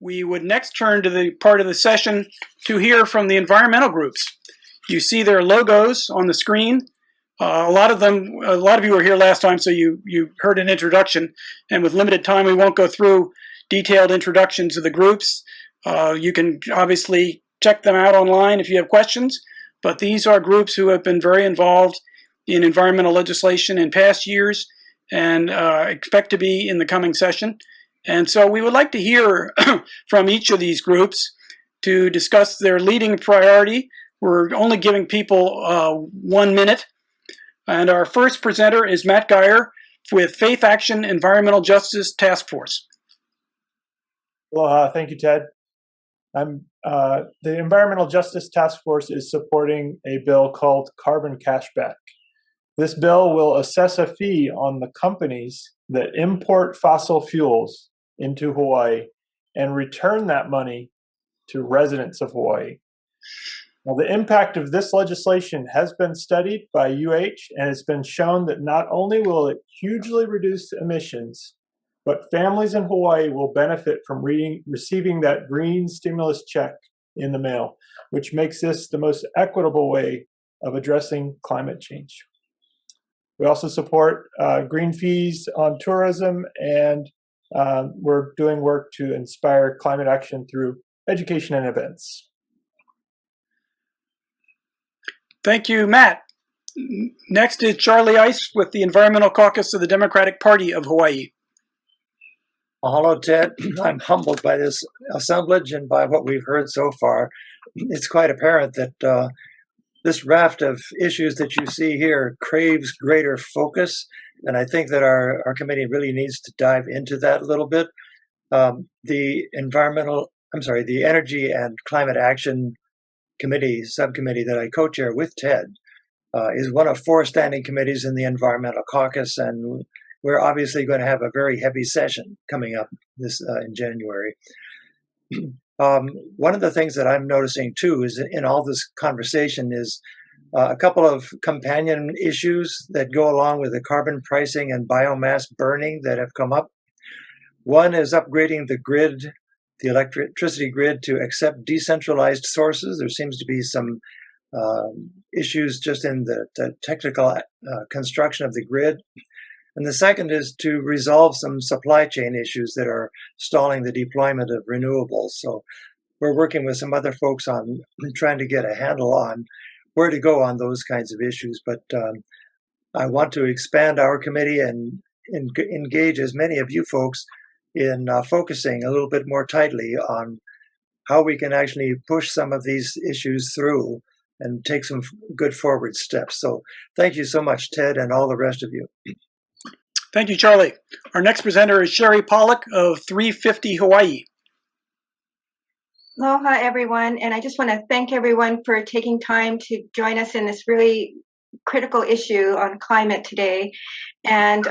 We would next turn to the part of the session to hear from the environmental groups. You see their logos on the screen. A lot of you were here last time, so you heard an introduction. And with limited time, we won't go through detailed introductions of the groups. You can obviously check them out online if you have questions. But these are groups who have been very involved in environmental legislation in past years and expect to be in the coming session. And so we would like to hear from each of these groups to discuss their leading priority. We're only giving people 1 minute. And our first presenter is Matt Geyer with Faith Action Environmental Justice Task Force. Well, thank you, Ted. The Environmental Justice Task Force is supporting a bill called Carbon Cashback. This bill will assess a fee on the companies that import fossil fuels into Hawaii and return that money to residents of Hawaii. Now, the impact of this legislation has been studied by UH, and it's been shown that not only will it hugely reduce emissions, but families in Hawaii will benefit from receiving that green stimulus check in the mail, which makes this the most equitable way of addressing climate change. We also support green fees on tourism, and we're doing work to inspire climate action through education and events. Thank you, Matt. Next is Charlie Ice with the Environmental Caucus of the Democratic Party of Hawaii. Well, hello, Ted. I'm humbled by this assemblage and by what we've heard so far. It's quite apparent that this raft of issues that you see here craves greater focus, and I think that our committee really needs to dive into that a little bit. The Energy and Climate Action subcommittee that I co-chair with Ted is one of 4 standing committees in the Environmental Caucus, and we're obviously going to have a very heavy session coming up this in January. One of the things that I'm noticing too is in all this conversation is a couple of companion issues that go along with the carbon pricing and biomass burning that have come up. One is upgrading the grid, the electricity grid, to accept decentralized sources. There seems to be some issues just in the technical construction of the grid. And the second is to resolve some supply chain issues that are stalling the deployment of renewables. So we're working with some other folks on trying to get a handle on where to go on those kinds of issues. But I want to expand our committee and engage as many of you folks in focusing a little bit more tightly on how we can actually push some of these issues through and take some good forward steps. So thank you so much, Ted, and all the rest of you. Thank you, Charlie. Our next presenter is Sherry Pollak of 350 Hawaii. Aloha, everyone. And I just want to thank everyone for taking time to join us in this really critical issue on climate today. And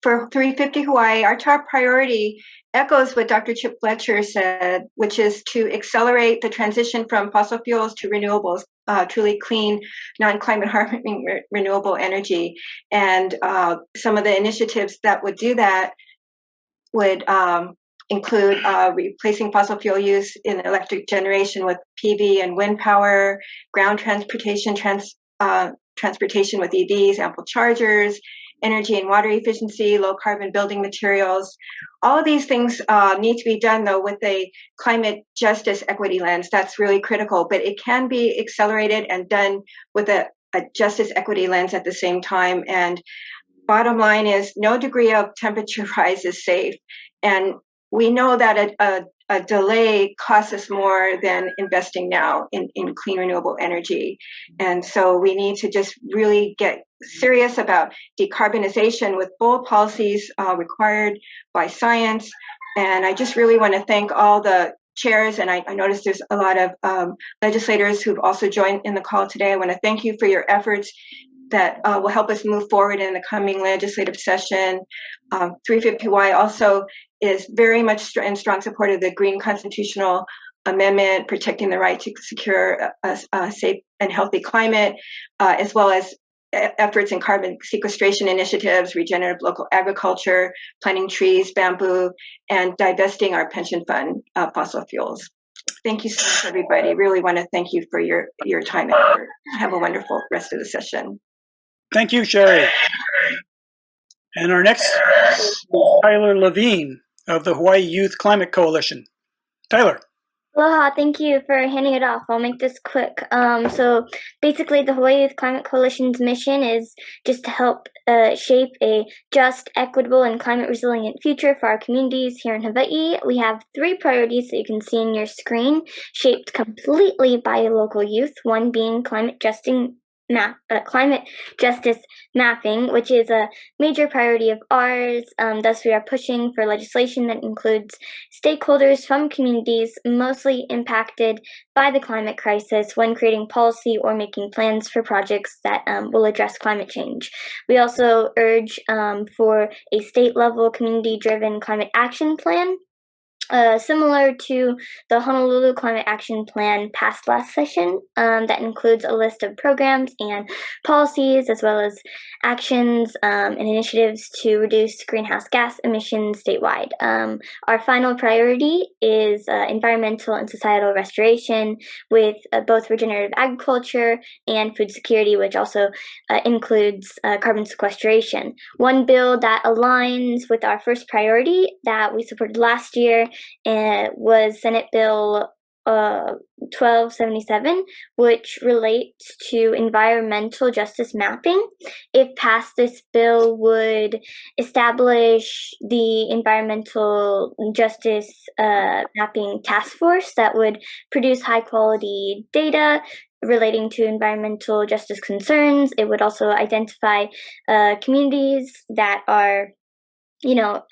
for 350 Hawaii, our top priority echoes what Dr. Chip Fletcher said, which is to accelerate the transition from fossil fuels to renewables, truly clean, non-climate harming renewable energy. And some of the initiatives that would do that would include replacing fossil fuel use in electric generation with PV and wind power, ground transportation with EVs, ample chargers, energy and water efficiency, low carbon building materials. All of these things need to be done, though, with a climate justice equity lens. That's really critical, but it can be accelerated and done with a justice equity lens at the same time. And bottom line is no degree of temperature rise is safe. And we know that a delay costs us more than investing now in clean renewable energy. And so we need to just really get serious about decarbonization with bold policies required by science. And I just really want to thank all the chairs, and I noticed there's a lot of legislators who've also joined in the call today. I want to thank you for your efforts that will help us move forward in the coming legislative session. 350Y also is very much in strong support of the Green Constitutional Amendment, protecting the right to secure a safe and healthy climate, as well as efforts in carbon sequestration initiatives, regenerative local agriculture, planting trees, bamboo, and divesting our pension fund fossil fuels. Thank you so much, everybody. Really want to thank you for your time and effort. Have a wonderful rest of the session. Thank you, Sherry. And our next is Tyler Levine of the Hawaii Youth Climate Coalition. Tyler. Aloha, thank you for handing it off. I'll make this quick. So basically the Hawaii Youth Climate Coalition's mission is just to help shape a just, equitable, and climate resilient future for our communities here in Hawaii. We have 3 priorities that you can see on your screen, shaped completely by local youth, one being climate justice mapping, which is a major priority of ours. Thus, we are pushing for legislation that includes stakeholders from communities mostly impacted by the climate crisis when creating policy or making plans for projects that will address climate change. We also urge for a state-level, community-driven climate action plan, similar to the Honolulu Climate Action Plan passed last session, that includes a list of programs and policies, as well as actions and initiatives to reduce greenhouse gas emissions statewide. Our final priority is environmental and societal restoration with both regenerative agriculture and food security, which also includes carbon sequestration. One bill that aligns with our first priority that we supported last year was Senate Bill 1277, which relates to environmental justice mapping. If passed, this bill would establish the environmental justice mapping task force that would produce high quality data relating to environmental justice concerns. It would also identify communities that are,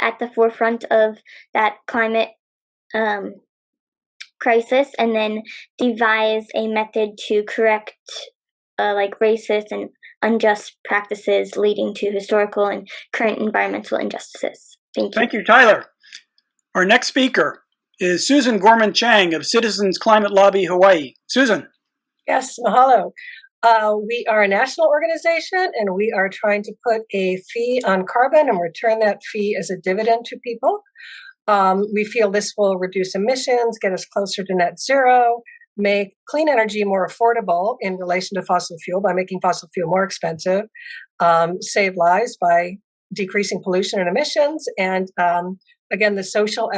at the forefront of that climate crisis, and then devise a method to correct racist and unjust practices leading to historical and current environmental injustices. Thank you. Thank you, Tyler. Our next speaker is Susan Gorman Chang of Citizens Climate Lobby Hawaii. Susan. Yes, mahalo. We are a national organization, and we are trying to put a fee on carbon and return that fee as a dividend to people. We feel this will reduce emissions, get us closer to net zero, make clean energy more affordable in relation to fossil fuel by making fossil fuel more expensive, save lives by decreasing pollution and emissions. And again, the social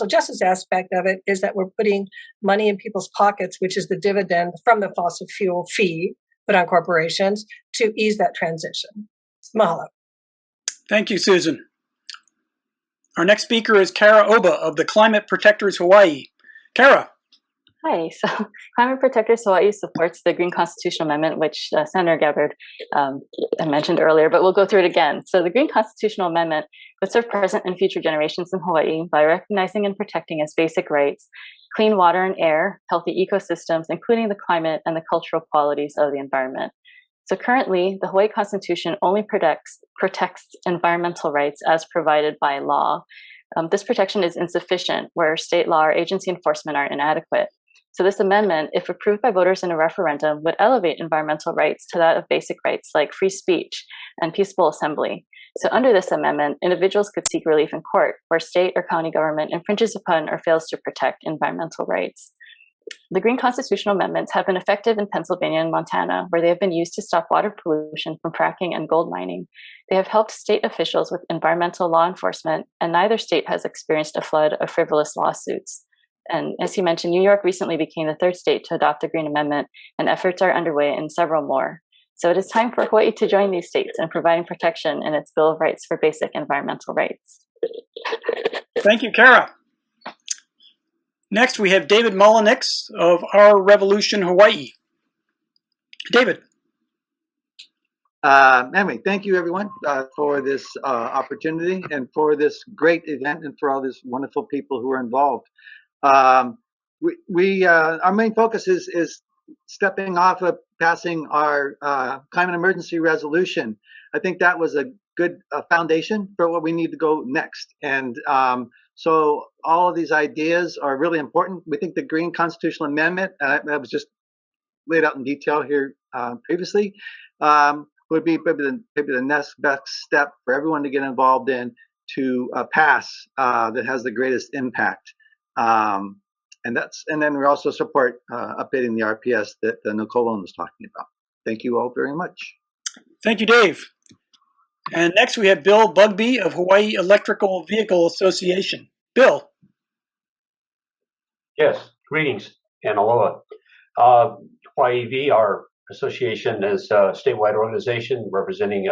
justice aspect of it is that we're putting money in people's pockets, which is the dividend from the fossil fuel fee put on corporations to ease that transition. Mahalo. Thank you, Susan. Our next speaker is Karaoba of the Climate Protectors Hawaii. Kara. Hi. So Climate Protectors Hawaii supports the Green Constitutional Amendment, which Senator Gabbard mentioned earlier, but we'll go through it again. So the Green Constitutional Amendment would serve present and future generations in Hawaii by recognizing and protecting as basic rights clean water and air, healthy ecosystems, including the climate and the cultural qualities of the environment. So currently, the Hawaii Constitution only protects environmental rights as provided by law. This protection is insufficient where state law or agency enforcement are inadequate. So this amendment, if approved by voters in a referendum, would elevate environmental rights to that of basic rights like free speech and peaceful assembly. So under this amendment, individuals could seek relief in court where state or county government infringes upon or fails to protect environmental rights. The Green Constitutional Amendments have been effective in Pennsylvania and Montana, where they have been used to stop water pollution from fracking and gold mining. They have helped state officials with environmental law enforcement, and neither state has experienced a flood of frivolous lawsuits. And as you mentioned, New York recently became the 3rd state to adopt the Green Amendment, and efforts are underway in several more. So it is time for Hawaii to join these states in providing protection in its Bill of Rights for basic environmental rights. Thank you, Kara. Next, we have David Mullenix of Our Revolution Hawaii. David. Anyway, thank you everyone for this opportunity and for this great event and for all these wonderful people who are involved. Our main focus is stepping off of passing our climate emergency resolution. I think that was a good foundation for what we need to go next. And so all of these ideas are really important. We think the Green Constitutional Amendment, that was just laid out in detail here previously, would be maybe the next best step for everyone to get involved in to pass that has the greatest impact. And then we also support updating the RPS that Nicole was talking about. Thank you all very much. Thank you, Dave. And next we have Bill Bugbee of Hawaii Electrical Vehicle Association. Bill. Yes, greetings and aloha. Hawaii EV, our association, is a statewide organization representing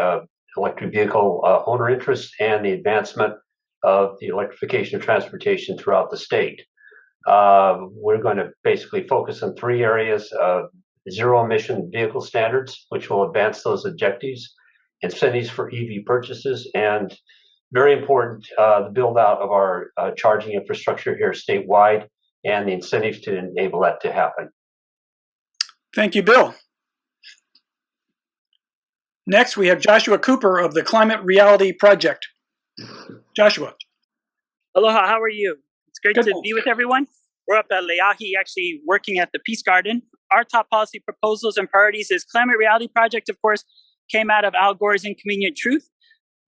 electric vehicle owner interests and the advancement of the electrification of transportation throughout the state. We're going to basically focus on three areas: zero emission vehicle standards, which will advance those objectives, incentives for EV purchases, and very important, the build out of our charging infrastructure here statewide and the incentives to enable that to happen. Thank you, Bill. Next, we have Joshua Cooper of the Climate Reality Project. Joshua. Aloha, how are you? It's great Good. to be with everyone. We're up at Leahi, actually working at the Peace Garden. Our top policy proposals and priorities is Climate Reality Project, of course, came out of Al Gore's Inconvenient Truth,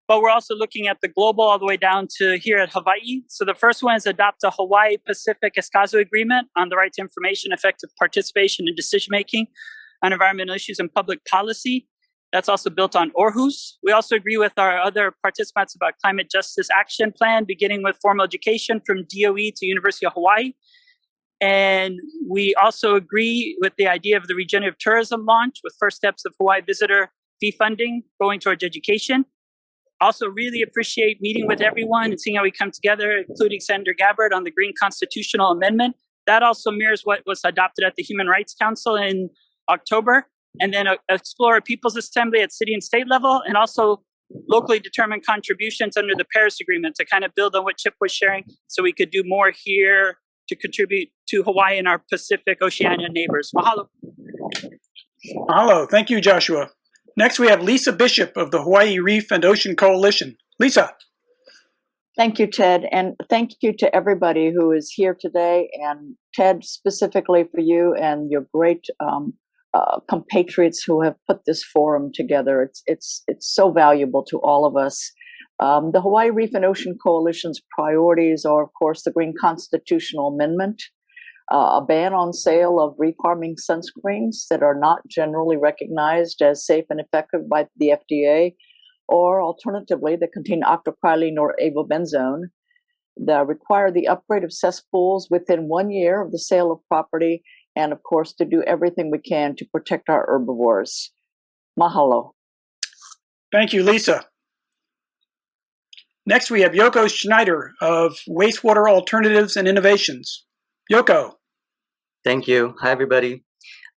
but we're also looking at the global all the way down to here at Hawaii. So the first one is adopt a Hawaii Pacific Escaso Agreement on the right to information, effective participation in decision-making on environmental issues and public policy. That's also built on Orhus. We also agree with our other participants about Climate Justice Action Plan, beginning with formal education from DOE to University of Hawaii. And we also agree with the idea of the regenerative tourism launch with first steps of Hawaii visitor fee funding going towards education. Also really appreciate meeting with everyone and seeing how we come together, including Senator Gabbard on the Green Constitutional Amendment. That also mirrors what was adopted at the Human Rights Council in October. And then explore a People's Assembly at city and state level, and also locally determined contributions under the Paris Agreement to kind of build on what Chip was sharing so we could do more here to contribute to Hawaii and our Pacific Oceania neighbors. Mahalo. Mahalo. Thank you, Joshua. Next, we have Lisa Bishop of the Hawaii Reef and Ocean Coalition. Lisa. Thank you, Ted, and thank you to everybody who is here today, and Ted, specifically for you and your great compatriots who have put this forum together. It's so valuable to all of us. The Hawaii Reef and Ocean Coalition's priorities are, of course, the Green Constitutional Amendment, a ban on sale of reef harming sunscreens that are not generally recognized as safe and effective by the FDA, or alternatively, that contain octoprilene or avobenzone, that require the upgrade of cesspools within 1 year of the sale of property, and of course, to do everything we can to protect our herbivores. Mahalo. Thank you, Lisa. Next, we have Yoko Schneider of Wastewater Alternatives and Innovations. Yoko. Thank you. Hi, everybody.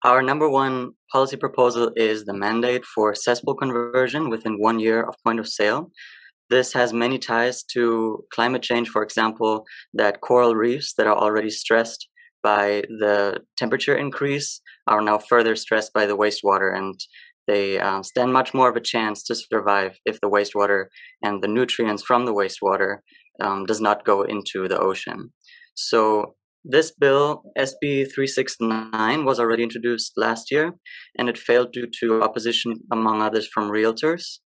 Our number one policy proposal is the mandate for cesspool conversion within 1 year of point of sale. This has many ties to climate change, for example, that coral reefs that are already stressed by the temperature increase are now further stressed by the wastewater, and they stand much more of a chance to survive if the wastewater and the nutrients from the wastewater does not go into the ocean. So this bill, SB 369, was already introduced last year, and it failed due to opposition, among others, from realtors.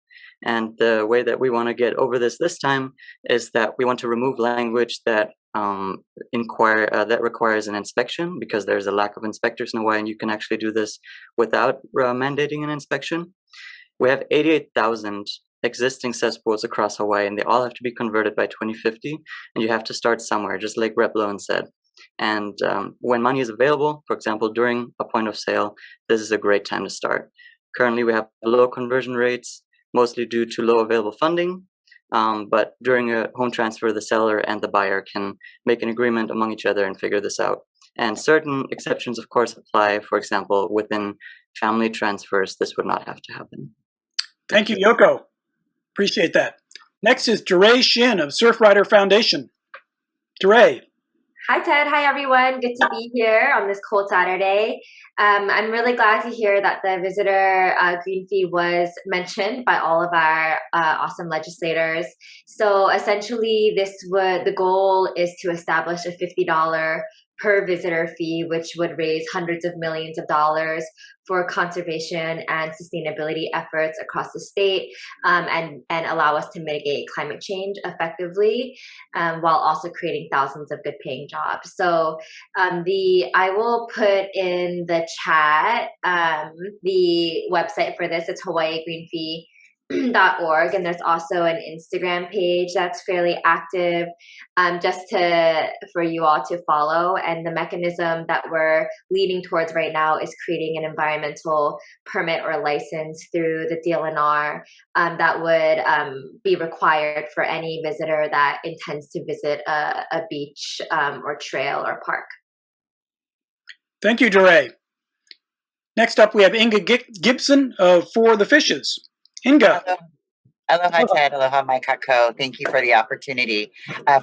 And the way that we want to get over this time is that we want to remove language that that requires an inspection, because there's a lack of inspectors in Hawaii, and you can actually do this without mandating an inspection. We have 88,000 existing cesspools across Hawaii, and they all have to be converted by 2050, and you have to start somewhere, just like Rep. Lowen said. And when money is available, for example, during a point of sale, this is a great time to start. Currently, we have low conversion rates, mostly due to low available funding. But during a home transfer, the seller and the buyer can make an agreement among each other and figure this out. And certain exceptions, of course, apply. For example, within family transfers, this would not have to happen. Thank you, Yoko. Appreciate that. Next is Duray Shin of Surfrider Foundation. Duray. Hi, Ted. Hi, everyone. Good to be here on this cold Saturday. I'm really glad to hear that the visitor green fee was mentioned by all of our awesome legislators. So essentially, the goal is to establish a $50 per visitor fee, which would raise hundreds of millions of dollars for conservation and sustainability efforts across the state, and allow us to mitigate climate change effectively, while also creating thousands of good paying jobs. So I will put in the chat the website for this. It's HawaiiGreenFee.org, and there's also an Instagram page that's fairly active, just for you all to follow. And the mechanism that we're leading towards right now is creating an environmental permit or license through the DLNR that would be required for any visitor that intends to visit a beach or trail or park. Thank you, DeRay. Next up, we have Inga Gibson of For the Fishes. Inga. Aloha, Ted. Aloha, Mike Kako. Thank you for the opportunity.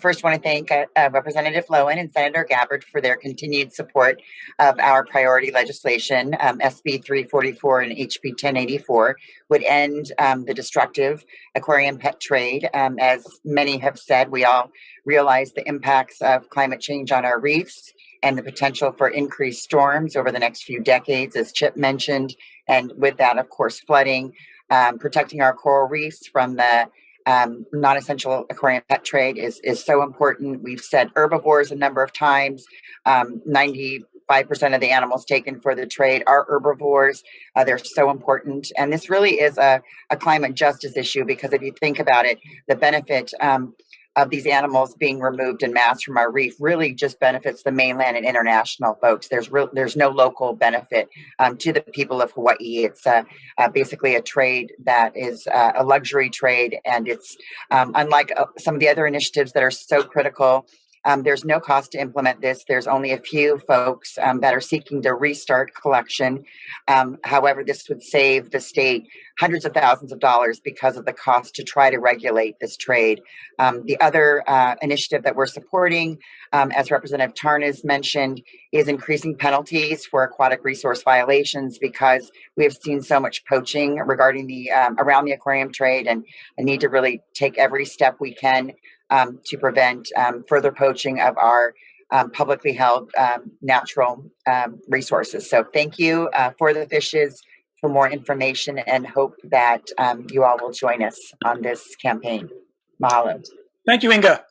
First, want to thank Representative Lowen and Senator Gabbard for their continued support of our priority legislation. SB 344 and HB 1084 would end the destructive aquarium pet trade. As many have said, we all realize the impacts of climate change on our reefs and the potential for increased storms over the next few decades, as Chip mentioned, and with that, of course, flooding. Protecting our coral reefs from the non-essential aquarium pet trade is so important. We've said herbivores a number of times. 95% of the animals taken for the trade are herbivores. They're so important. And this really is a climate justice issue, because if you think about it, the benefit of these animals being removed en masse from our reef really just benefits the mainland and international folks. There's no local benefit to the people of Hawaii. It's basically a trade that is a luxury trade, and it's unlike some of the other initiatives that are so critical. There's no cost to implement this. There's only a few folks that are seeking to restart collection. However, this would save the state hundreds of thousands of dollars because of the cost to try to regulate this trade. The other initiative that we're supporting, as Representative Tarnas mentioned, is increasing penalties for aquatic resource violations, because we have seen so much poaching regarding the around the aquarium trade, and I need to really take every step we can to prevent further poaching of our publicly held natural resources. So thank you for the fishes for more information, and hope that you all will join us on this campaign. Mahalo. Thank you, Inga.